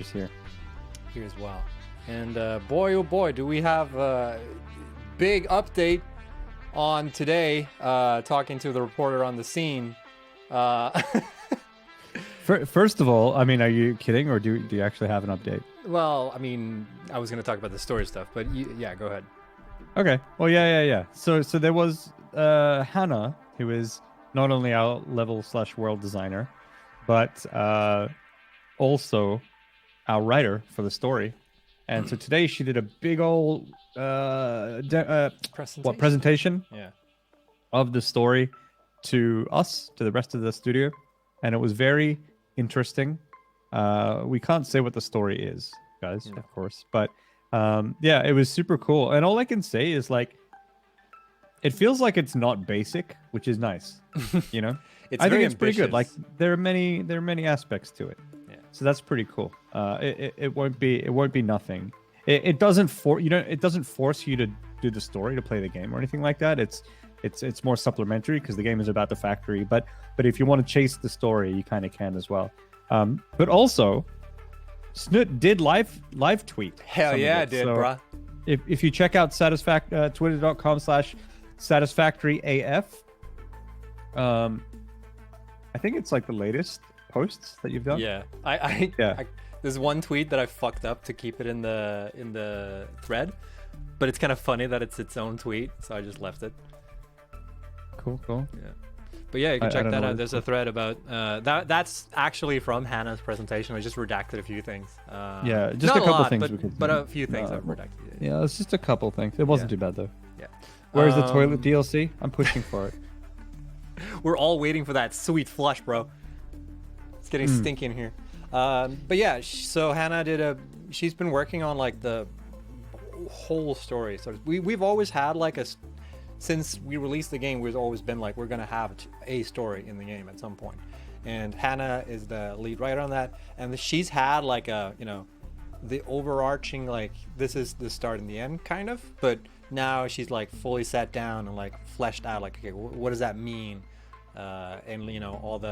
Just here. Here as well. And boy, oh boy, do we have a big update on today, talking to the reporter on the scene. First of all, I mean, are you kidding, or do you actually have an update? Well, I mean, I was going to talk about the story stuff, but yeah, go ahead. Okay. Well, yeah. So there was Hannah, who is not only our level/world designer, but also our writer for the story. And so today she did a big old presentation Yeah. of the story to us, to the rest of the studio, and it was very interesting. We can't say what the story is, guys, of course, but yeah, it was super cool. And all I can say is, like, it feels like it's not basic, which is nice. You know, It's I think very it's pretty good. Like, ambitious. there are many aspects to it. Yeah. So that's pretty cool. It won't be nothing. It doesn't force you to do the story to play the game or anything like that. It's more supplementary because the game is about the factory. But if you want to chase the story, you kind of can as well. But also, Snutt did live tweet. Hell yeah, it did, so bruh. If you check out twitter.com/satisfactoryaf, I think it's like the latest posts that you've done. Yeah. There's one tweet that I fucked up to keep it in the thread, but it's kind of funny that it's its own tweet, so I just left it. Cool. Yeah. But yeah, you can check that out. There's a thread about that's actually from Hannah's presentation. I just redacted a few things. Yeah, just not a couple lot, things. but a few things I've redacted. Yeah, it's just a couple things. It wasn't too bad though. Yeah. Where's the toilet DLC? I'm pushing for it. We're all waiting for that sweet flush, bro. It's getting stinky in here. But yeah, so Hannah she's been working on like the whole story. So we've always had like since we released the game, we've always been like, we're going to have a story in the game at some point. And Hannah is the lead writer on that. And she's had like the overarching, like, this is the start and the end kind of, but now she's like fully sat down and like fleshed out, like, okay, what does that mean? And all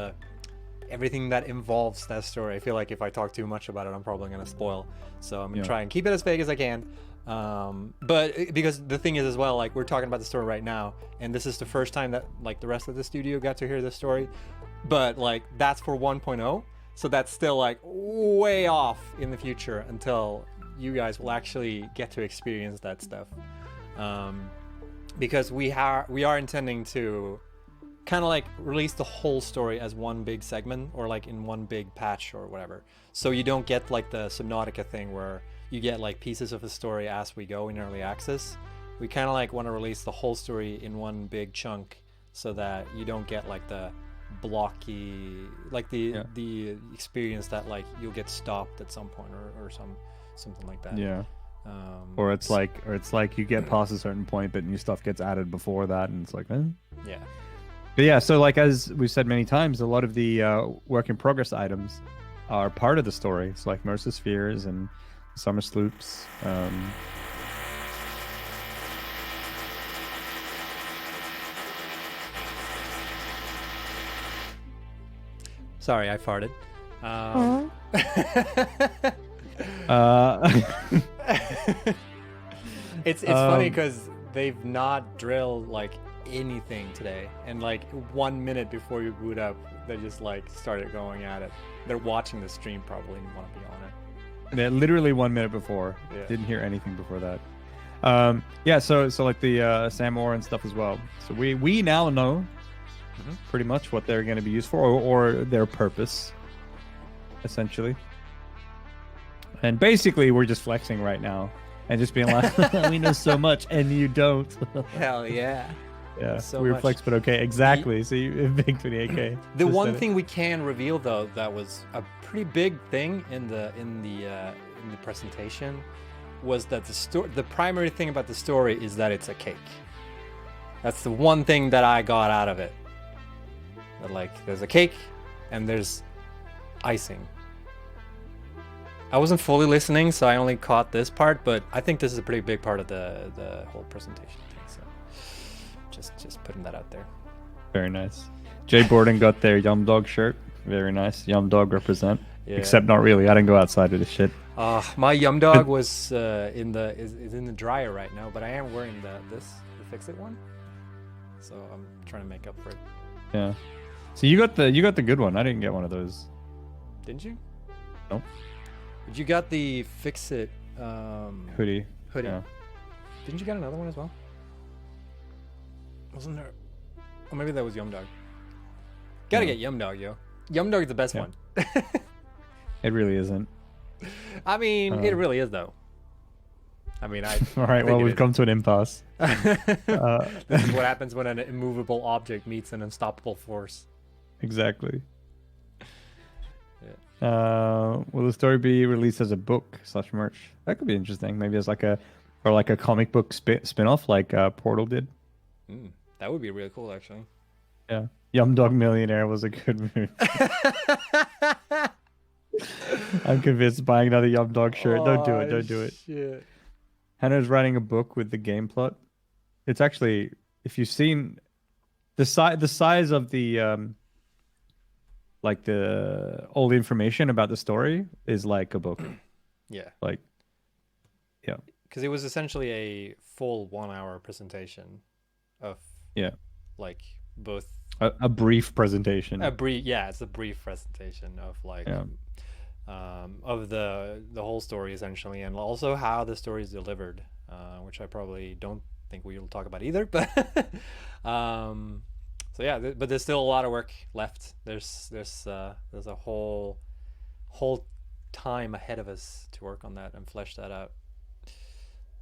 everything that involves that story. I feel like if I talk too much about it, I'm probably going to spoil. So I'm going to try and keep it as vague as I can. But because the thing is as well, like, we're talking about the story right now, and this is the first time that like the rest of the studio got to hear this story, but like that's for 1.0, so that's still like way off in the future until you guys will actually get to experience that stuff. Because we are intending to kind of like release the whole story as one big segment, or like in one big patch or whatever, so you don't get like the Subnautica thing where you get like pieces of a story as we go in early access. We kind of like want to release the whole story in one big chunk, so that you don't get like the blocky, like the experience that like you'll get stopped at some point or something like that. Yeah. Or it's like you get past a certain point, but new stuff gets added before that, and it's like, Yeah. But yeah, so like, as we've said many times, a lot of the work in progress items are part of the story. It's like Mercer Spheres and Summer Sloops. Sorry, I farted. It's funny because they've not drilled like anything today, and like 1 minute before you boot up, they just like started going at it. They're watching the stream probably and want to be on it. Yeah, literally 1 minute before. Yeah. Didn't hear anything before that. Yeah, so like the Sam Orr and stuff as well. So we now know pretty much what they're going to be used for, or their purpose, essentially. And basically, we're just flexing right now and just being like, we know so much, and you don't. Hell yeah. Yeah, So weird much. flex, but okay, exactly. So you big 28K. The Just one said it. thing we can reveal though that was a pretty big thing in the presentation was that the primary thing about the story is that it's a cake. That's the one thing that I got out of it. That like there's a cake and there's icing. I wasn't fully listening, so I only caught this part, but I think this is a pretty big part of the whole presentation thing. So just putting that out there. Very nice. Jay Borden got their Yum Dog shirt. Very nice. Yum Dog represent. Yeah. Except not really. I don't go outside with this shit. My Yum Dog was is in the dryer right now, but I am wearing the Fix It one, so I'm trying to make up for it. Yeah. So you got the good one. I didn't get one of those. Didn't you? Nope. But you got the Fix It Hoodie. hoodie. Yeah. Didn't you get another one as well? Wasn't there? Oh, maybe that was Yum Dog. Gotta get Yum Dog, yo. Yum Dog's the best one. It really isn't. I mean, it really is though. I mean, I. All right. Well, we've come to an impasse. This is what happens when an immovable object meets an unstoppable force. Exactly. Will the story be released as a book / merch? That could be interesting. Maybe as like a comic book spin-off like Portal did. That would be really cool, actually. Yeah. Yum Dog Millionaire was a good move. I'm convinced buying another Yum Dog shirt. Don't do it. Don't do it. Shit. Hannah's writing a book with the game plot. It's actually, if you've seen the size of the all the information about the story is like a book. Yeah. Like, yeah. Because it was essentially a full 1 hour presentation of like both a brief presentation. It's a brief presentation of like of the whole story essentially, and also how the story is delivered, which I probably don't think we'll talk about either, but so yeah, but there's still a lot of work left. There's a whole time ahead of us to work on that and flesh that out,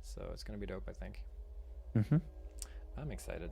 so it's gonna be dope, I think. I'm excited.